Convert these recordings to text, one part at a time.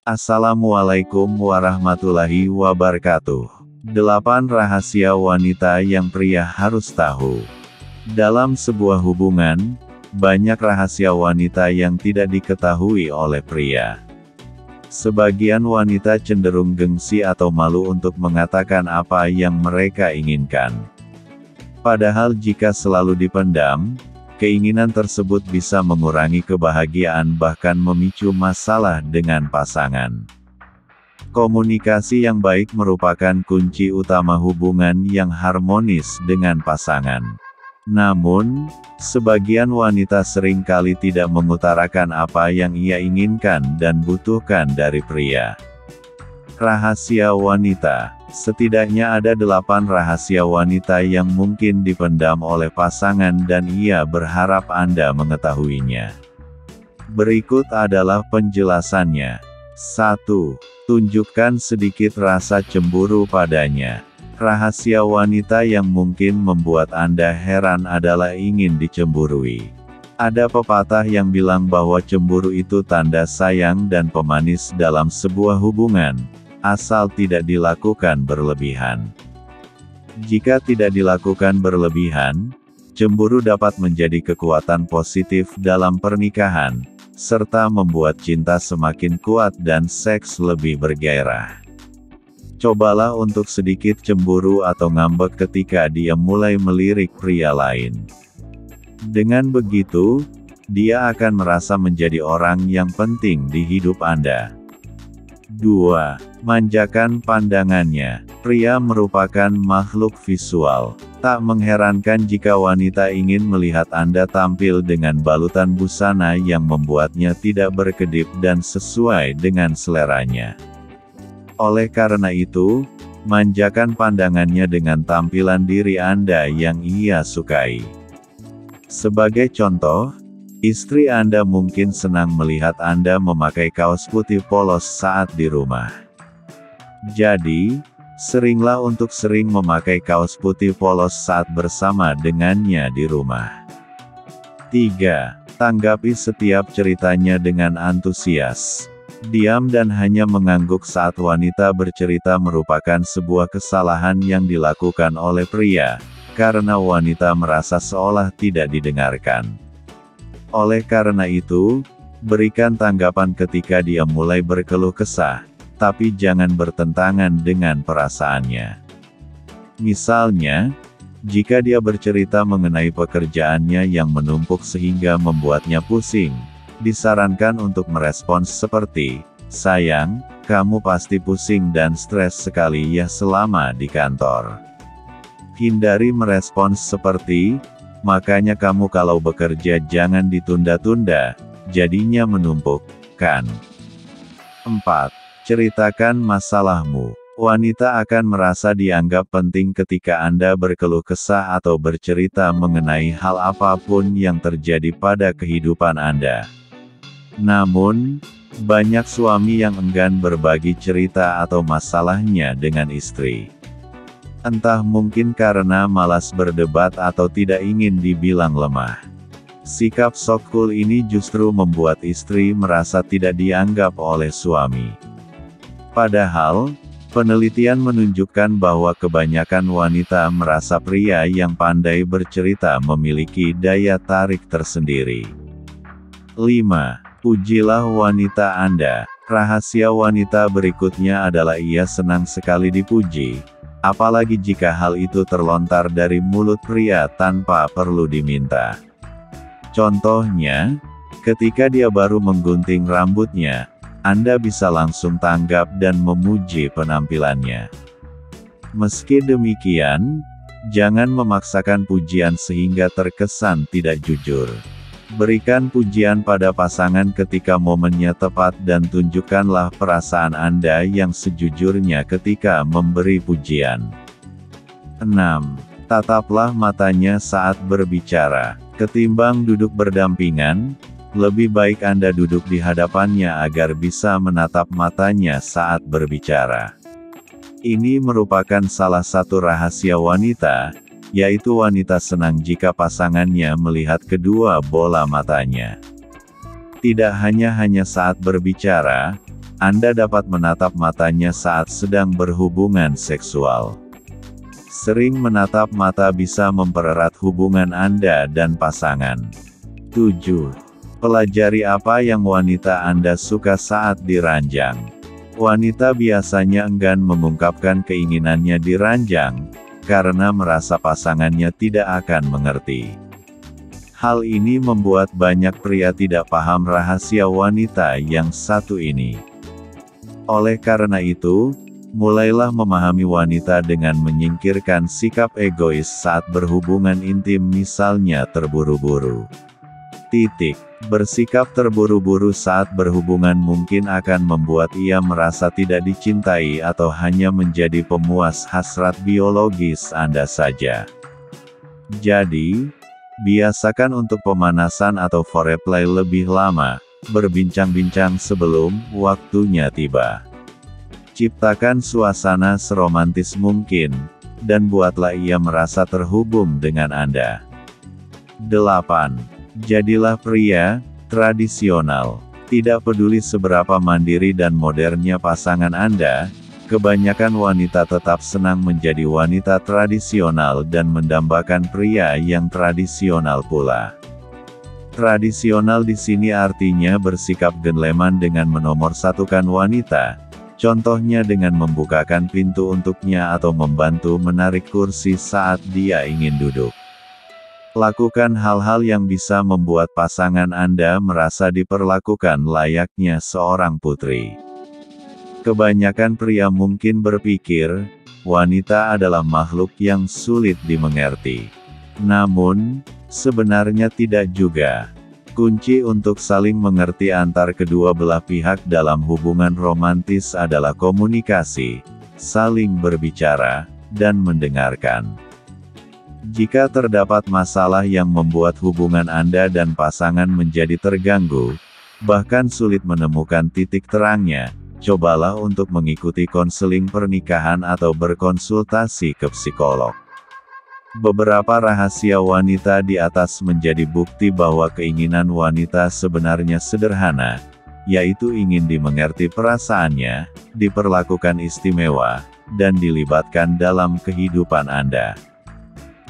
Assalamualaikum warahmatullahi wabarakatuh. 8 rahasia wanita yang pria harus tahu. Dalam sebuah hubungan, banyak rahasia wanita yang tidak diketahui oleh pria. Sebagian wanita cenderung gengsi atau malu untuk mengatakan apa yang mereka inginkan. Padahal jika selalu dipendam, keinginan tersebut bisa mengurangi kebahagiaan bahkan memicu masalah dengan pasangan. Komunikasi yang baik merupakan kunci utama hubungan yang harmonis dengan pasangan. Namun, sebagian wanita seringkali tidak mengutarakan apa yang ia inginkan dan butuhkan dari pria. Rahasia wanita. Setidaknya ada 8 rahasia wanita yang mungkin dipendam oleh pasangan dan ia berharap Anda mengetahuinya. Berikut adalah penjelasannya. 1. Tunjukkan sedikit rasa cemburu padanya. Rahasia wanita yang mungkin membuat Anda heran adalah ingin dicemburui. Ada pepatah yang bilang bahwa cemburu itu tanda sayang dan pemanis dalam sebuah hubungan, asal tidak dilakukan berlebihan. Jika tidak dilakukan berlebihan, cemburu dapat menjadi kekuatan positif dalam pernikahan, serta membuat cinta semakin kuat dan seks lebih bergairah. Cobalah untuk sedikit cemburu atau ngambek ketika dia mulai melirik pria lain. Dengan begitu, dia akan merasa menjadi orang yang penting di hidup Anda. 2. Manjakan pandangannya. Pria merupakan makhluk visual. Tak mengherankan jika wanita ingin melihat Anda tampil dengan balutan busana yang membuatnya tidak berkedip dan sesuai dengan seleranya. Oleh karena itu, manjakan pandangannya dengan tampilan diri Anda yang ia sukai. Sebagai contoh, istri Anda mungkin senang melihat Anda memakai kaos putih polos saat di rumah. Jadi, seringlah untuk sering memakai kaos putih polos saat bersama dengannya di rumah. 3. Tanggapi setiap ceritanya dengan antusias. Diam dan hanya mengangguk saat wanita bercerita merupakan sebuah kesalahan yang dilakukan oleh pria, karena wanita merasa seolah tidak didengarkan. Oleh karena itu, berikan tanggapan ketika dia mulai berkeluh kesah, tapi jangan bertentangan dengan perasaannya. Misalnya, jika dia bercerita mengenai pekerjaannya yang menumpuk sehingga membuatnya pusing, disarankan untuk merespons seperti, "Sayang, kamu pasti pusing dan stres sekali ya selama di kantor." Hindari merespons seperti, "Makanya kamu kalau bekerja jangan ditunda-tunda, jadinya menumpuk, kan?" 4. Ceritakan masalahmu. Wanita akan merasa dianggap penting ketika Anda berkeluh kesah atau bercerita mengenai hal apapun yang terjadi pada kehidupan Anda. Namun, banyak suami yang enggan berbagi cerita atau masalahnya dengan istri. Entah mungkin karena malas berdebat atau tidak ingin dibilang lemah. Sikap sok cool ini justru membuat istri merasa tidak dianggap oleh suami. Padahal, penelitian menunjukkan bahwa kebanyakan wanita merasa pria yang pandai bercerita memiliki daya tarik tersendiri. 5. Pujilah wanita Anda. Rahasia wanita berikutnya adalah ia senang sekali dipuji, apalagi jika hal itu terlontar dari mulut pria tanpa perlu diminta. Contohnya, ketika dia baru menggunting rambutnya, Anda bisa langsung tanggap dan memuji penampilannya. Meski demikian, jangan memaksakan pujian sehingga terkesan tidak jujur. Berikan pujian pada pasangan ketika momennya tepat dan tunjukkanlah perasaan Anda yang sejujurnya ketika memberi pujian. 6. Tataplah matanya saat berbicara. Ketimbang duduk berdampingan, lebih baik Anda duduk di hadapannya agar bisa menatap matanya saat berbicara. Ini merupakan salah satu rahasia wanita, yaitu wanita senang jika pasangannya melihat kedua bola matanya. Tidak hanya saat berbicara, Anda dapat menatap matanya saat sedang berhubungan seksual. Sering menatap mata bisa mempererat hubungan Anda dan pasangan. 7. Pelajari apa yang wanita Anda suka saat diranjang. Wanita biasanya enggan mengungkapkan keinginannya diranjang, karena merasa pasangannya tidak akan mengerti. Hal ini membuat banyak pria tidak paham rahasia wanita yang satu ini. Oleh karena itu, mulailah memahami wanita dengan menyingkirkan sikap egois saat berhubungan intim, misalnya terburu-buru. Bersikap terburu-buru saat berhubungan mungkin akan membuat ia merasa tidak dicintai atau hanya menjadi pemuas hasrat biologis Anda saja. Jadi, biasakan untuk pemanasan atau foreplay lebih lama, berbincang-bincang sebelum waktunya tiba. Ciptakan suasana seromantis mungkin, dan buatlah ia merasa terhubung dengan Anda. 8. Jadilah pria tradisional. Tidak peduli seberapa mandiri dan modernnya pasangan Anda, kebanyakan wanita tetap senang menjadi wanita tradisional dan mendambakan pria yang tradisional pula. Tradisional di sini artinya bersikap gentleman dengan menomorsatukan wanita, contohnya dengan membukakan pintu untuknya atau membantu menarik kursi saat dia ingin duduk. Lakukan hal-hal yang bisa membuat pasangan Anda merasa diperlakukan layaknya seorang putri. Kebanyakan pria mungkin berpikir, wanita adalah makhluk yang sulit dimengerti. Namun, sebenarnya tidak juga. Kunci untuk saling mengerti antar kedua belah pihak dalam hubungan romantis adalah komunikasi, saling berbicara, dan mendengarkan. Jika terdapat masalah yang membuat hubungan Anda dan pasangan menjadi terganggu, bahkan sulit menemukan titik terangnya, cobalah untuk mengikuti konseling pernikahan atau berkonsultasi ke psikolog. Beberapa rahasia wanita di atas menjadi bukti bahwa keinginan wanita sebenarnya sederhana, yaitu ingin dimengerti perasaannya, diperlakukan istimewa, dan dilibatkan dalam kehidupan Anda.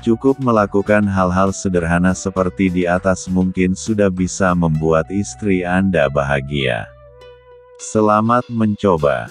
Cukup melakukan hal-hal sederhana seperti di atas mungkin sudah bisa membuat istri Anda bahagia. Selamat mencoba.